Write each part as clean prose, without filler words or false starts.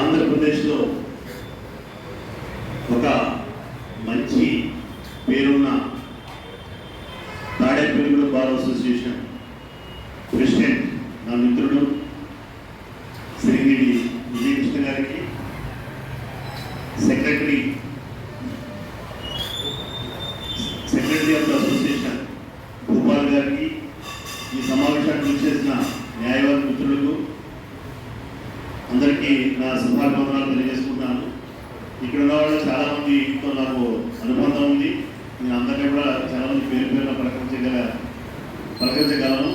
ఆంధ్రప్రదేశ్లో ఒక మంచి పేరున్న తాడేపల్లిగూడెం బార్ అసోసియేషన్ ప్రెసిడెంట్ నా మిత్రుడు శ్రీనిధి విజయకృష్ణ గారికి, secretary of the association Bhupal గారికి, ఈ సమావేశానికి చేసిన న్యాయవాద మిత్రులకు అందరికీ నా శుభాకాంక్షలు తెలియజేసుకుంటున్నాను. ఇక్కడ ఉన్న వాళ్ళు చాలామందితో నాకు అనుబంధం ఉంది. నేను అందరినీ కూడా చాలామంది పేరు పలకరించగలను.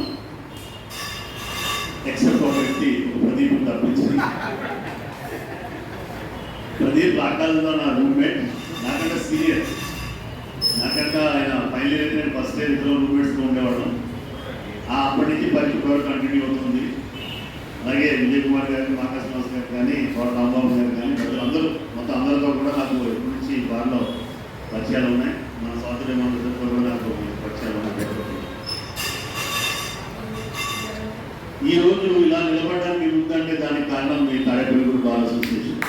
ఎక్సెప్ట్ ఒక వ్యక్తి ప్రదీప్ తప్పించింది. ప్రదీప్ లాక్డౌన్లో నా రూమ్మేట్, నాకంటే సీనియర్. నాకంటే ఆయన ఫైనల్ ఇయర్ అయితే నేను ఫస్ట్ ఇయర్ ఇద్దరు రూమ్మేట్స్తో ఉండేవాడు. అప్పటి నుంచి పరిచయం కంటిన్యూ అవుతుంది. అలాగే విజయ్ కుమార్ గారికి, మాకా శ్రీనివాస్ గారికి కానీ, రాంబాబు గారికి కానీ, మొత్తం అందరితో కూడా నాకు ఎప్పటి నుంచి బార్లో పరిచయాలు ఉన్నాయి. మన స్వాతంత్ర్య మంత్రితో కూడా నాకు పరిచయాలు ఉన్నాయి. ఈరోజు ఇలా నిలబడడానికి ముందంటే దానికి కారణం మీ తాడేపల్లిగూడెం బార్ అసోసియేషన్.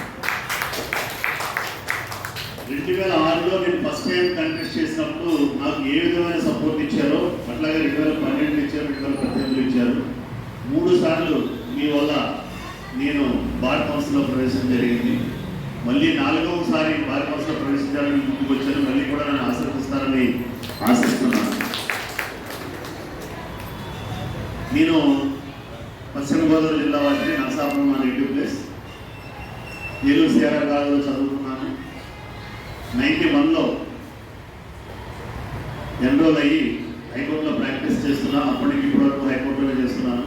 2006లో నేను ఫస్ట్ టైం కంటెస్ట్ చేసినప్పుడు నాకు ఏ విధమైన సపోర్ట్ ఇచ్చారో అట్లాగే 2012 ఇచ్చారు, 2018 ఇచ్చారు. 3 సార్లు మీ వల్ల నేను బార్ కౌన్సిల్లో ప్రవేశం జరిగింది. మళ్ళీ 4వసారి బార్ కౌన్సిల్లో ప్రవేశించాలని ముందుకు వచ్చాను. మళ్ళీ కూడా నన్ను ఆశీర్వదిస్తారని ఆశిస్తున్నాను. నేను పశ్చిమ గోదావరి జిల్లా వారికి, నరసాపురం నా నేటివ్ ప్లేస్. ఏలూరు సిఆర్ఆర్ కాలేజీలో చదువుకున్నాను. 91లో ఎన్రోల్ అయ్యి హైకోర్టులో ప్రాక్టీస్ చేస్తున్నాను. అప్పటికి ఇప్పటివరకు హైకోర్టులో చేస్తున్నాను.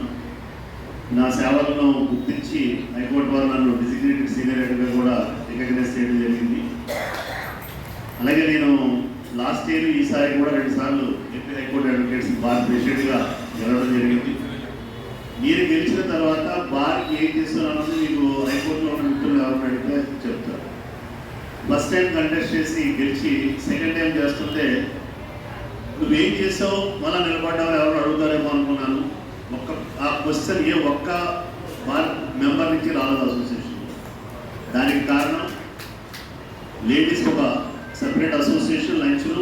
నా సేవలను గుర్తించి హైకోర్టు వారు నన్ను డిజిగ్నేటెడ్ సీనియర్ అడ్వకేట్గా కూడా రికగ్నైజ్ చేయడం జరిగింది. అలాగే నేను లాస్ట్ ఇయర్, ఈసారి కూడా 2 సార్లు ఏపీ హైకోర్టు అడ్వకేట్స్ బార్ ప్రెసిడెంట్గా గెలవడం జరిగింది. మీరు గెలిచిన తర్వాత బార్కి ఏం చేస్తున్నానని మీకు హైకోర్టులో ఉన్న మిత్రులు ఎవరు అడిగితే చెప్తారు. ఫస్ట్ టైం కంటెస్ట్ చేసి గెలిచి సెకండ్ టైం చేస్తుంటే నువ్వేం చేసావు, మళ్ళీ నిలబడ్డావు ఎవరు అడుగుతారేమో అనుకున్నాను. ఆ క్వశ్చన్ ఏ ఒక్క బార్ మెంబర్ నుంచి రాలేదు అసోసియేషన్. దానికి కారణం లేడీస్కి ఒక సెపరేట్ అసోసియేషన్ లంచ్లు,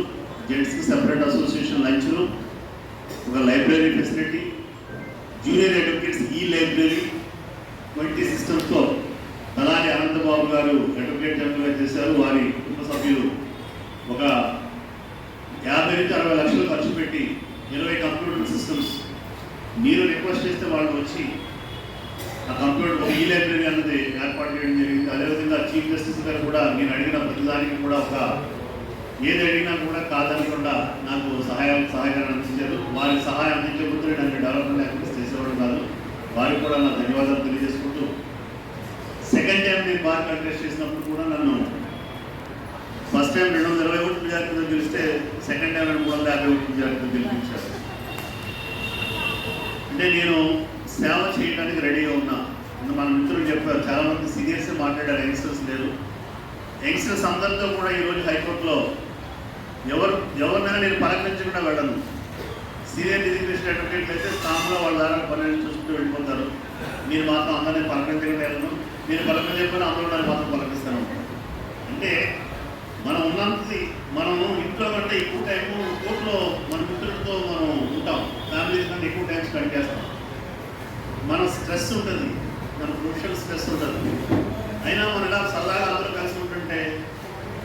జెంట్స్కి సెపరేట్ అసోసియేషన్ లంచ్లు, ఒక లైబ్రరీ ఫెసిలిటీ, జూనియర్ అడ్వకేట్స్ ఈ లైబ్రరీ వంటి సిస్టమ్స్తో అలాగే అనంతబాబు గారు అడ్వకేట్ జనరల్గా చేశారు. వారి కుటుంబ సభ్యులు ఒక 50 నుంచి 60 లక్షలు ఖర్చు పెట్టి 20 కంప్యూటర్ సిస్టమ్స్ మీరు రిక్వెస్ట్ చేస్తే వాళ్ళు వచ్చి ఆ కంప్యూటర్ ఈ లైబ్రరీ అనేది ఏర్పాటు చేయడం జరిగింది. అదేవిధంగా చీఫ్ జస్టిస్ గారు కూడా నేను అడిగిన ప్రతిదానికి కూడా ఏది అడిగినా కూడా కాదనకుండా నాకు సహాయాన్ని అందించారు. వారి సహాయం అందించకపోతే నన్ను డెవలప్మెంట్ యాక్టివిటీస్ చేసేవాడు కాదు. వారికి కూడా నా ధన్యవాదాలు తెలియజేసుకుంటూ, సెకండ్ టైం నేను బార్ కంటెస్ట్ చేసినప్పుడు కూడా నన్ను ఫస్ట్ టైం 221 మెజారిటీతో గెలిస్తే సెకండ్ టైం 351 మెజారిటీతో గెలిపించారు. అంటే నేను సేవ చేయడానికి రెడీగా ఉన్నా. మన మిత్రులు చెప్పారు, చాలామంది సీనియర్స్ మాట్లాడారు, యంగ్స్టర్స్ లేరు. యంగ్స్టర్స్ అందరితో కూడా ఈరోజు హైకోర్టులో ఎవరినైనా నేను పలకరించకుండా వెళ్ళను. సీనియర్ డిజిగ్నేషన్ అడ్వకేట్లు అయితే స్థానంలో వాళ్ళ ద్వారా పనులు చూసుకుంటూ వెళ్ళిపోతారు. నేను మాత్రం అందరినీ పలకరించకుండా వెళ్ళను. నేను పలకరించకపోయినా అందరూ నన్ను మాత్రం పలకరిస్తాను. అంటే మనం ఉన్నది మనం ఇంట్లో కంటే ఎక్కువ టైము కోర్టులో మన మిత్రులతో మనం ఉంటాం. ఫ్యామిలీస్ కంటే ఎక్కువ టైం స్పెండ్ చేస్తాం. మన స్ట్రెస్ ఉంటుంది, మన ప్రొఫెషనల్ స్ట్రెస్ ఉంటుంది. అయినా మనం ఇలా సరదాగా అందరూ కలిసి ఉంటుంటే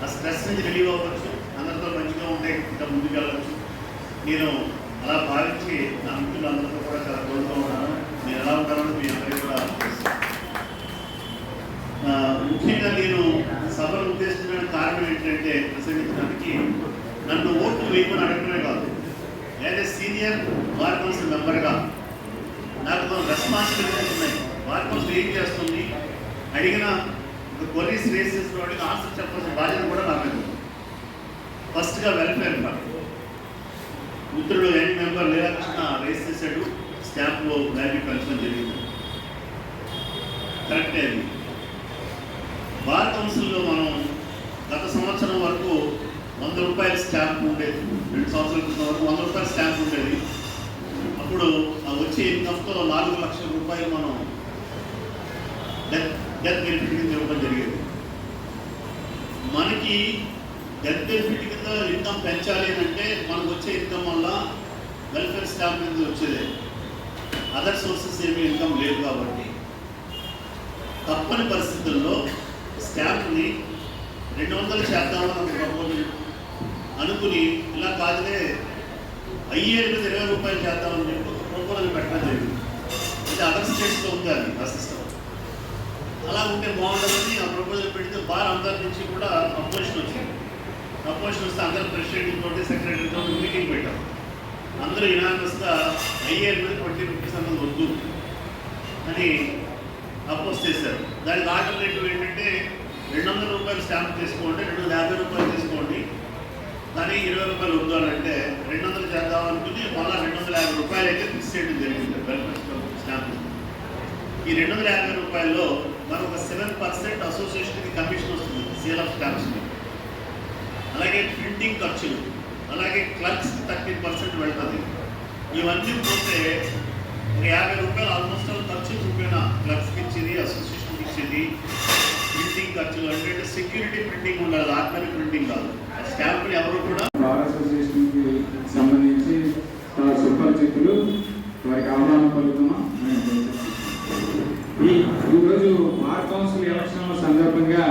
ఆ స్ట్రెస్ నుంచి రిలీవ్ అవ్వచ్చు, అందరితో మంచిగా ఉంటే ఇంకా ముందుకు వెళ్ళవచ్చు. నేను అలా భావించి నా మిత్రులు అందరితో కూడా చాలా కోరుతూ ఉన్నాను. నేను ఎలా ఉంటానో మీ అందరికీ కూడా ముఖ్యంగా నేను సభను ఉద్దేశించిన కారణం ఏంటంటే ప్రసంగించడానికి నన్ను ఓట్లు వేయమని అడగడమే కాదు, as a senior bar council మెంబర్గా నాకు రెస్పాన్సిబిలిటీస్ ఉన్నాయి. బార్ కౌన్సిల్ ఏం చేస్తుంది, అడిగిన క్వరీస్ రేస్ చేసిన వాడికి ఆన్సర్ చెప్పాల్సిన బాధ్యత కూడా నాకు. ఫస్ట్గా వెల్ఫేర్ ఫండ్ మిత్రుడు యంగ్ మెంబర్ లీలాకృష్ణ రేస్ చేశాడు, స్టాంప్లో వాల్యూ పెంచడం జరిగింది. కరెక్టే. అది బార్ కౌన్సిల్లో మనం గత సంవత్సరం వరకు 100 రూపాయల స్టాంప్ ఉండేది. 2 సంవత్సరాల క్రితం వరకు 100 రూపాయల స్టాంప్ ఉండేది. అప్పుడు వచ్చే ఇన్కమ్తో 4 లక్షల రూపాయలు మనం డెత్ బెనిఫిట్ కింద ఇవ్వడం జరిగింది. మనకి డెత్ బెనిఫిట్ కింద ఇన్కమ్ పెంచాలి అంటే మనకు వచ్చే ఇన్కమ్ వల్ల వెల్ఫేర్ స్టాంప్ కింద వచ్చేదే, అదర్ సోర్సెస్ ఏమీ ఇన్కమ్ లేదు. కాబట్టి తప్పని పరిస్థితుల్లో స్టాంప్ని 200 చేద్దామని ఒక ప్రపోజల్ అనుకుని, ఇలా కాదులే అయ్యేది 20 రూపాయలు చేద్దామని చెప్పి ఒక ప్రపోజల్ పెట్టడం జరిగింది. ఇది అదర్ స్టేట్స్లో ఉంది అది ఆ సిస్టమ్. అలా ఉంటే బాగుంటుందని ఆ ప్రపోజల్ పెడితే బార్ అందరి నుంచి కూడా అపోజిషన్ వచ్చింది. అపోజిషన్ వస్తే అందరూ ప్రెసిడెంట్ తోటి సెక్రటరీతో మీటింగ్ పెట్టాం. అందరూ యునానిమస్గా అయ్యేది మీద 20 రూపీస్ అన్నది వద్దు అని అపోజ్ చేశారు. దానికి ఆల్టర్నేటివ్ ఏంటంటే 200 రూపాయలు స్టాంప్ తీసుకోండి, 250 రూపాయలు తీసుకోండి, కానీ 20 రూపాయలు వద్దు అని అంటే 200 చేద్దాం అనుకుని మళ్ళీ 250 రూపాయలు అయితే ఫిక్స్ చేయడం జరిగింది వెల్ఫేర్ స్టాంప్. ఈ 250 రూపాయల్లో మనకు ఒక 7% అసోసియేషన్కి కమిషన్ వస్తుంది సేల్ ఆఫ్ స్టాంప్స్. అలాగే ప్రింటింగ్ ఖర్చులు, అలాగే క్లర్క్స్ 30% వెళ్తుంది. ఇవన్నీ పోతే ఒక 50 రూపాయలు ఆల్మోస్ట్ ఖర్చు చూపిన క్లర్క్స్కి ఇచ్చేది, అసోసియేషన్కి ఇచ్చేది. ప్రింటింగ్ ఖర్చులు అంటే సెక్యూరిటీ ప్రింటింగ్ ఉండాలి, ఆర్డినరీ ప్రింటింగ్ కాదు. స్టాంపులు ఎవరు కూడా బార్ అసోసియేషన్కి సంబంధించి సుపరిచితులు, వారికి ఆహ్వానం పలుకుతున్నాం. ఈరోజు బార్ కౌన్సిల్ ఎలక్షన్ సందర్భంగా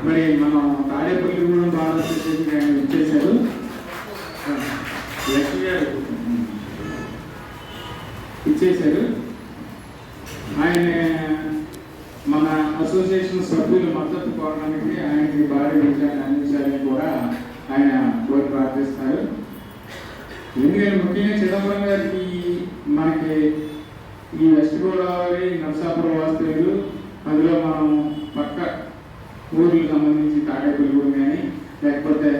మరి మనం తాడేపల్లిగూడెం బార్ అసోసియేషన్కి ఆయన ఇచ్చేశారు. లక్ష్మి గారు ఇచ్చేశారు. ఆయన మన అసోసియేషన్ సభ్యులు మద్దతు కోరడానికి ఆయనకి భారీ విజయాన్ని అందించాలని కూడా ఆయన కోరి ప్రార్థిస్తారు. ఎందుకంటే ముఖ్యంగా చిదంబరం గారికి మనకి ఈ వెస్ట్ గోదావరి నరసాపురం వాస్తవ్యులు, అందులో మనం పక్క ఊర్లకు సంబంధించి తాడేపల్లిగూడెం కానీ లేకపోతే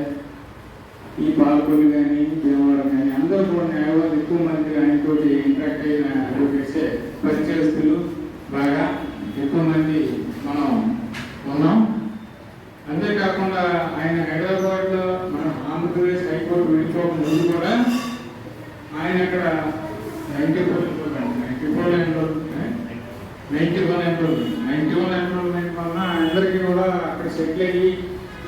ఈ పాలకొల్లు కానీ భీమవరం కానీ అందరూ కూడా న్యాయవాదులు ఎక్కువ మంది ఆయనతో ఇంట్రాక్ట్ అయిన అడ్వకేట్సే పరిచయస్తులు బాగా ఎక్కువ మంది మనం ఉన్నాం. అంతేకాకుండా ఆయన హైదరాబాద్లో మన ఆంధ్రప్రదేశ్ హైకోర్టు వెళ్ళిపోక ముందు కూడా ఆయన అక్కడ 91 ఎన్రోల్మెంట్ వలన అందరికీ కూడా అక్కడ సెటిల్ అయ్యి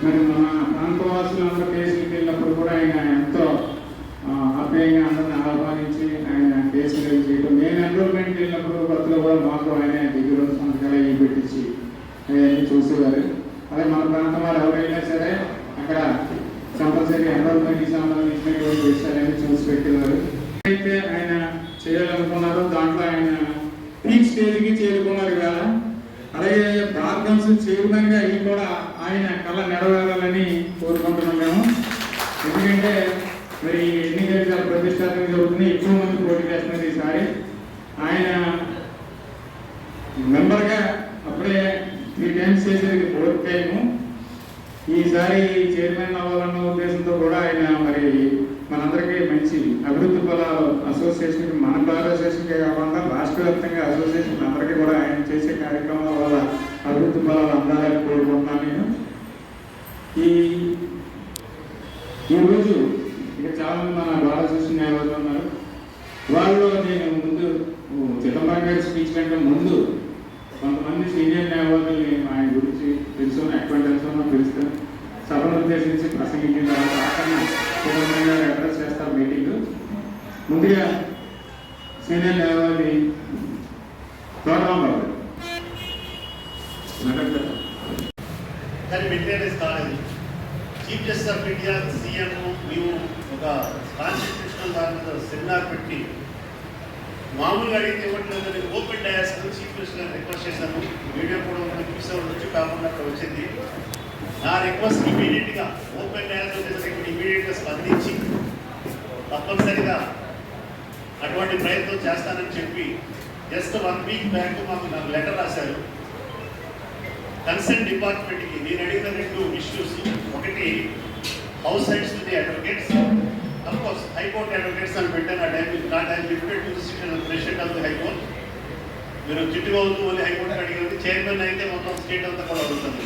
మరి మన ప్రాంతవాసులు అందరూ కేసులకు వెళ్ళినప్పుడు కూడా ఆయన ఎంతో ఆప్యాయంగా అందరిని ఆహ్వానించి ఆయన కేసులు చేయడం. నేను ఎన్రోల్మెంట్కి వెళ్ళినప్పుడు కొత్తలో కూడా మాకు ఆయన దగ్గర సంతకాలు అయ్యి పెట్టించి అవన్నీ చూసేవారు. అదే మన ప్రాంతం వారు ఎవరైనా సరే అక్కడ కంపల్సరీ ఎన్రోల్మెంట్కి సంబంధించినటువంటి విషయాలన్నీ చూసి పెట్టేవారు. అయితే ఆయన చేయాలనుకున్నారో దాంట్లో ఆయన పీక్ స్టేజ్కి చేరుకున్నారు కదా. అలాగే బార్ కౌన్సిల్ చైర్మన్గా అయ్యి కూడా ఆయన కళ నెరవేరాలని కోరుకుంటున్నాం మేము. ఎందుకంటే మరి ఎన్నికలు చాలా ప్రతిష్టాత్మకంగా జరుగుతుంది, ఎక్కువ మంది పోటీ చేస్తున్నారు. ఈసారి ఆయన మెంబర్గా అప్పుడే 3 times చేసేది 4th time. ఈసారి చైర్మన్ అవ్వాలన్న ఉద్దేశంతో కూడా ఆయన మరి మనందరికీ మంచి అభివృద్ధి ఫలాలు అసోసియేషన్కి, మన బార్ అసోసియేషన్కే కాకుండా రాష్ట్ర వ్యాప్తంగా అసోసియేషన్ అందరికీ కూడా ఆయన చేసే కార్యక్రమాల వల్ల అభివృద్ధి ఫలాలు అందాలని కోరుకుంటున్నాను నేను. ఈరోజు ఇక చాలా మంది మన బార్ అసోసియేషన్ న్యాయవాదులు ఉన్నారు. వాళ్ళు నేను ముందు చిదంబరం గారి స్పీచ్ కంటే ముందు కొంతమంది సీనియర్ న్యాయవాదులు ఆయన గురించి తెలుసు, అక్వైంటెన్స్ తెలుస్తాను. సభను ఉద్దేశించి ప్రసంగించిన తర్వాత ఆకన్నా చిదంబరం గారు అడ్రస్ చేస్తారు మీటింగ్. ముందుగా సీనియర్ న్యాయవాది తోటరాంబాబు కానీ మెయింటెనెన్స్ కాలేదు. Chief justice of India CM మేము ఒక కాన్స్టిట్యూషనల్ దాని మీద సెమినార్ పెట్టి మామూలుగా అడిగితే ఇవ్వట్లేదని ఓపెన్ డయాస్ చీఫ్ మినిస్టర్ గారిని రిక్వెస్ట్ చేశాను. మీడియా కూడా ఉన్న చూసే ఉండొచ్చు, కాకుండా అక్కడ వచ్చింది. నా రిక్వెస్ట్ ఇమీడియట్గా ఓపెన్ డయాస్ వచ్చేసరికి ఇమీడియట్గా స్పందించి తప్పనిసరిగా అటువంటి ప్రయత్నం చేస్తానని చెప్పి జస్ట్ 1 week బ్యాక్ నాకు లెటర్ రాశారు. కన్సర్న్ డిపార్ట్మెంట్కి నేను అడిగిన 2 ఇష్యూస్. ఒకటి house sides to the advocates, of course high court advocates అని పెట్టాను. President of the high court. మీరు చిట్టుగా అవుతూ మళ్ళీ హైకోర్టు అడిగినది, చైర్మన్ అయితే మొత్తం స్టేట్ అంతా కూడా అడుగుతుంది.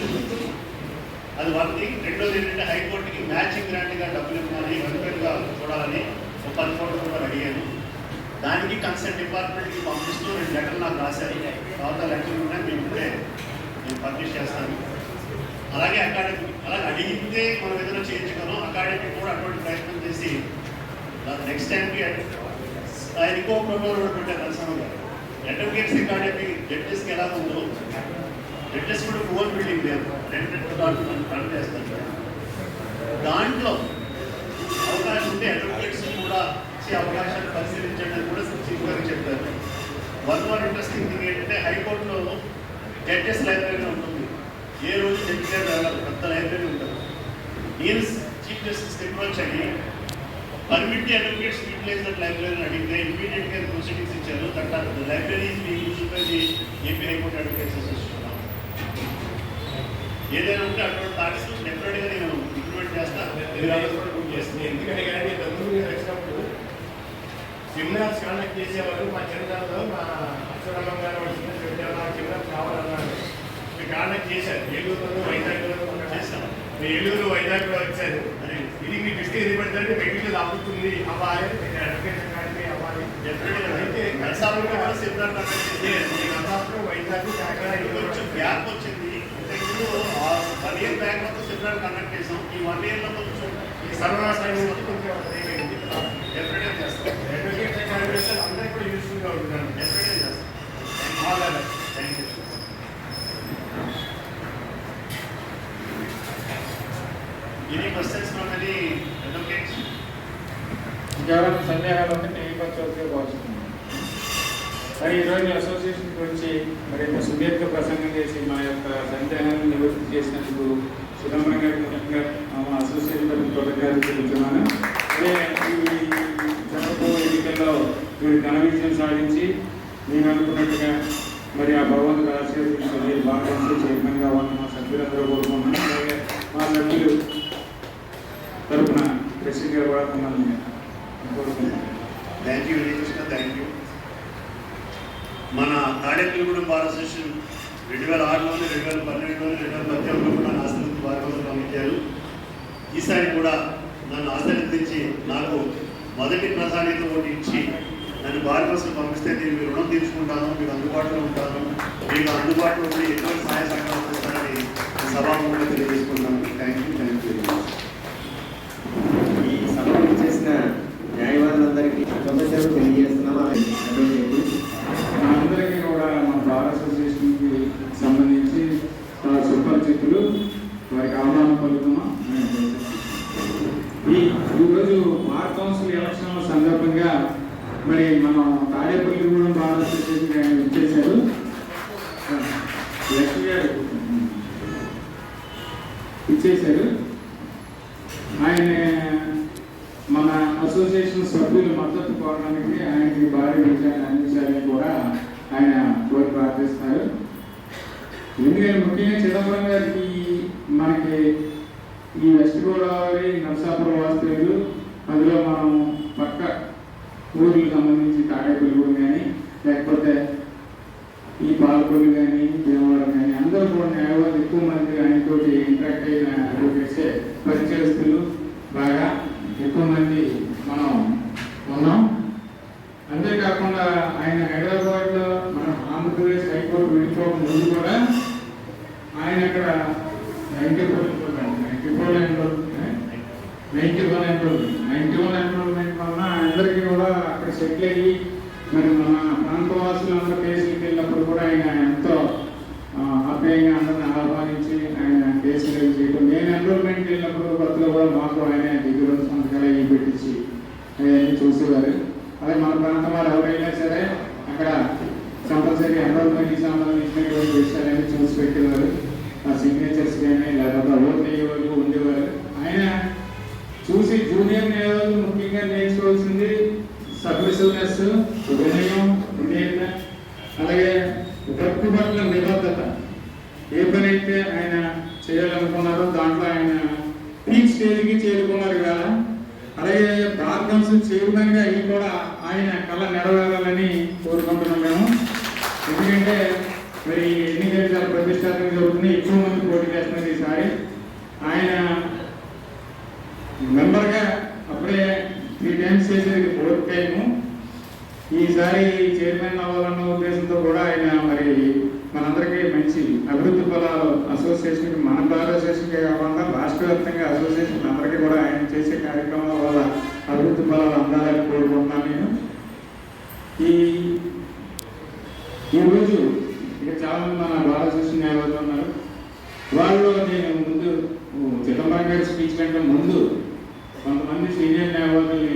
అది 1 thing. రెండోది ఏంటంటే హైకోర్టుకి మ్యాచింగ్ గ్రాంట్గా డబ్బులు ఇవ్వాలని, వెల్ఫేర్గా చూడాలని ఒక 10 కోట్ల రూపాయలు అడిగాను. దానికి కన్సర్న్ డిపార్ట్మెంట్కి పంపిస్తూ 2 లెటర్లు నాకు రాశారు. తర్వాత లెటర్లు ఉన్నాయి, మేము ఇప్పుడే నేను పబ్లిష్ చేస్తాను. అలాగే అడిగితే మనం ఏదైనా చేయించగలం. అకాడమీ కూడా అటువంటి ప్రయత్నం చేసి నెక్స్ట్ టైంకి ఆయన ఇంకో ప్రోగ్రామ్ కూడా పెట్టారు నరసింహ గారు. అడ్వకేట్స్ అకాడమీ జడ్జెస్కి ఎలా ఉందో జడ్జెస్ కూడా ఓన్ బిల్డింగ్ లేదు, రన్ చేస్తారు. దాంట్లో అవకాశం ఉంటే అడ్వకేట్స్ కూడా ఇచ్చే అవకాశాన్ని పరిశీలించడం కూడా సింపుల్గా చెప్పారు. వన్ ఇంట్రెస్టింగ్ థింగ్ ఏంటంటే హైకోర్టులో జడ్జెస్ లైబ్రరీ ఉంటుంది. ఏ రోజు జడ్జి గారు వెళ్ళాలి, పెద్ద లైబ్రరీ ఉంటుంది. నేను చీఫ్ జస్టిస్ అప్రోచ్ అయ్యి permit advocates utilise that library అడిగితే ఇమీడియట్గా ప్రొసీడింగ్స్ ఇచ్చారు. That library AP high court advocates association. ఏదైనా ఉంటే అటువంటి థాట్స్ డెఫినెట్గా నేను ఇంప్లిమెంట్ చేస్తాను. ఎందుకంటే కానీ దగ్గర వచ్చినప్పుడు సెమినార్స్ కండక్ట్ చేసేవారు. మా చిన్నదానిలో మా అక్షరమ్మ గారు సెమినార్స్ కావాలన్నారు. మీరు కండక్ట్ చేశారు. ఏలూరులో వైజాగ్లో చేస్తాను. మీరు ఏలూరు వైజాగ్లో వచ్చారు. ఇది మీ దృష్టి ఏది పడుతుందంటే మెటీరియల్ అవ్వుతుంది అవ్వాలి, అడ్వకేషన్ కానీ అవ్వాలి. డెఫినెట్గా అయితే నర్సాపురం కూడా సెమినార్ కండక్ట్ చేసి నర్సాపురం వైజాగ్ కాకినాడ కొంచెం గ్యాప్ వచ్చింది. ఇంతకుముందు 1 year బ్యాక్ మొత్తం సెమినార్ కండక్ట్ చేసాం. ఈ 1 yearలో కొంచెం ఈ సర్వనాశనం కొంచెం డెఫినెట్గా చేస్తాం. అడ్వకేషన్ అందరికీ కూడా యూస్ఫుల్గా ఉంటున్నాను. డెఫినెట్గా చేస్తాం. All the best. Thank you. Any questions from any advocates? ఇంకెవరైనా సందేహాలు ఉంటే తెలియపరచవలసి కోరుతున్నాను. మరి ఈరోజు అసోసియేషన్ గురించి మరి ఇంత సుదీర్ఘ ప్రసంగం చేసి మా యొక్క సందేహాలను నివృత్తి చేసినందుకు చిదంబరం గారి ముఖ్యంగా మా అసోసియేషన్ తరఫున కృతజ్ఞతలు తెలుపుతున్నాను. అదే ఈ జరగబో ఎన్నికల్లో మీరు ఘన విజయం సాధించి నేను అనుకున్నట్టుగా మరి ఆ భగవంతుడు ఆశీర్వదించి బాగా చైర్మన్గా ఉన్న మా సభ్యులందరూ కోరుకుంటున్నాను. అలాగే మా సభ్యులు తరఫున కృష్ణ గారు కూడా మమ్మల్ని కోరుకుంటున్నాను. Thank you Vijayakrishna, thank you. మన తాడేపల్లిగూడెం బార్ అసోసియేషన్ 2006లోనే 2012లోనే 2018లో కూడా నా ఆశీర్వదించి భాగవతం పంపించారు. ఈసారి కూడా నన్ను ఆశీర్వదించి నాకు మొదటి ప్రధానితో ఒకటి ఇచ్చి నన్ను భారతదేశం పంపిస్తే నేను మీ రుణం తీర్చుకుంటాను, మీకు అందుబాటులో ఉంటాను, మీకు అందుబాటులో ఉండి ఎటువంటి సహాయ సహకారం చేస్తానని సభాముఖంగా తెలియజేసుకుంటాను. Thank you, thank you. ఈ సభకు చేసిన న్యాయవాదులందరికీ శుభాకాంక్షలు తెలియజేస్తున్నాం. అందరికీ కూడా మన బార్ అసోసియేషన్కి సంబంధించి సుపరిచితులు వారికి ఆహ్వానం పలుకుతున్నాం. ఈరోజు బార్ కౌన్సిల్ ఎలక్షన్ల సందర్భంగా మరి మనం తాడేపల్లిగూడెం బార్ అసోసియేషన్కి ఆయన ఇచ్చేశారు. లక్ష్మి గారు ఇచ్చేశారు. ఆయన మన అసోసియేషన్ సభ్యులు మద్దతు కోరడానికి ఆయనకి భారీ విజయాన్ని అందించాలని కూడా ఆయన కోరి ప్రార్థిస్తున్నారు. ఎందుకంటే ముఖ్యంగా చిదంబరం గారికి మనకి ఈ వెస్ట్ గోదావరి నరసాపురం వాస్తవ్యులు, అందులో మనం పక్క ఊర్లకు సంబంధించి తాడేపల్లిగూడెం కానీ లేకపోతే ఈ పాలకొల్లు కానీ భీమవరం కానీ అందరూ కూడా న్యాయవాదులు ఎక్కువ మంది ఆయనతోటి ఇంట్రాక్ట్ అయిన అడ్వకేట్సే పరిచయస్తులు బాగా ఎక్కువ మంది మనం ఉన్నాం. అంతేకాకుండా ఆయన హైదరాబాద్లో మన ఆంధ్రప్రదేశ్ హైకోర్టు విడిపోక ముందు కూడా ఆయన అక్కడ 91 ఎన్రోల్మెంట్ వలన అందరికీ కూడా అక్కడ సెటిల్ అయ్యి మరి మన ప్రాంతవాసులందరూ కేసులకు వెళ్ళినప్పుడు కూడా ఆయన ఎంతో ఆప్యాయంగా అందరిని ఆహ్వానించి ఆయన కేసులు చేయడం. నేను ఎన్రోల్మెంట్కి వెళ్ళినప్పుడు కొత్తలో కూడా మాకు ఆయన దగ్గర సంతకాలు అవి పెట్టించి అవన్నీ చూసేవారు. అదే మన ప్రాంతం వారు ఎవరైనా సరే అక్కడ కంపల్సరీ ఎన్రోల్మెంట్కి సంబంధించినటువంటి విషయాలన్నీ చూసి పెట్టేవారు. ఆ సిగ్నేచర్స్ కానీ లేకపోతే ఓట్ అయ్యేవాళ్ళు ఉండేవారు. ఆయన చూసి జూనియర్ న్యాయవాదులు ముఖ్యంగా నేర్చుకోవాల్సింది సబ్మిసివ్నెస్, వినయం, విధేయత, అలాగే పట్టుబట్ల నిబద్ధత. ఏ పని అయితే ఆయన చేయాలనుకున్నారో దాంట్లో ఆయన పీక్ స్టేజ్కి చేరుకున్నారు కదా. అలాగే బార్ కౌన్సిల్ చైర్మన్గా అవి కూడా ఆయన కళ నెరవేరాలని కోరుకుంటున్నాం మేము. ఎందుకంటే మరి ఎన్నికలు చాలా ప్రతిష్టాత్మకంగా జరుగుతుంది, ఎక్కువ మంది పోటీ చేస్తున్నారు ఈసారి. ఆయన మెంబర్గా అప్పుడే 3 times చేసేది 4th time. ఈసారి చైర్మన్ అవ్వాలన్న ఉద్దేశంతో కూడా ఆయన మరి మనందరికీ మంచి అభివృద్ధి ఫలాలు అసోసియేషన్కి మన అసోసియేషన్కే కాకుండా రాష్ట్ర వ్యాప్తంగా అసోసియేషన్ అందరికీ కూడా ఆయన చేసే కార్యక్రమాల వల్ల అభివృద్ధి ఫలాలు అందాలని కోరుకుంటున్నాను నేను. ఈరోజు ఇక చాలా మంది మన భారత అసోసియేషన్ న్యాయవాదులు ఉన్నారు. వాళ్ళు నేను ముందు చిదంబరం గారి స్పీచ్ కంటే ముందు కొంతమంది సీనియర్ న్యాయవాదులు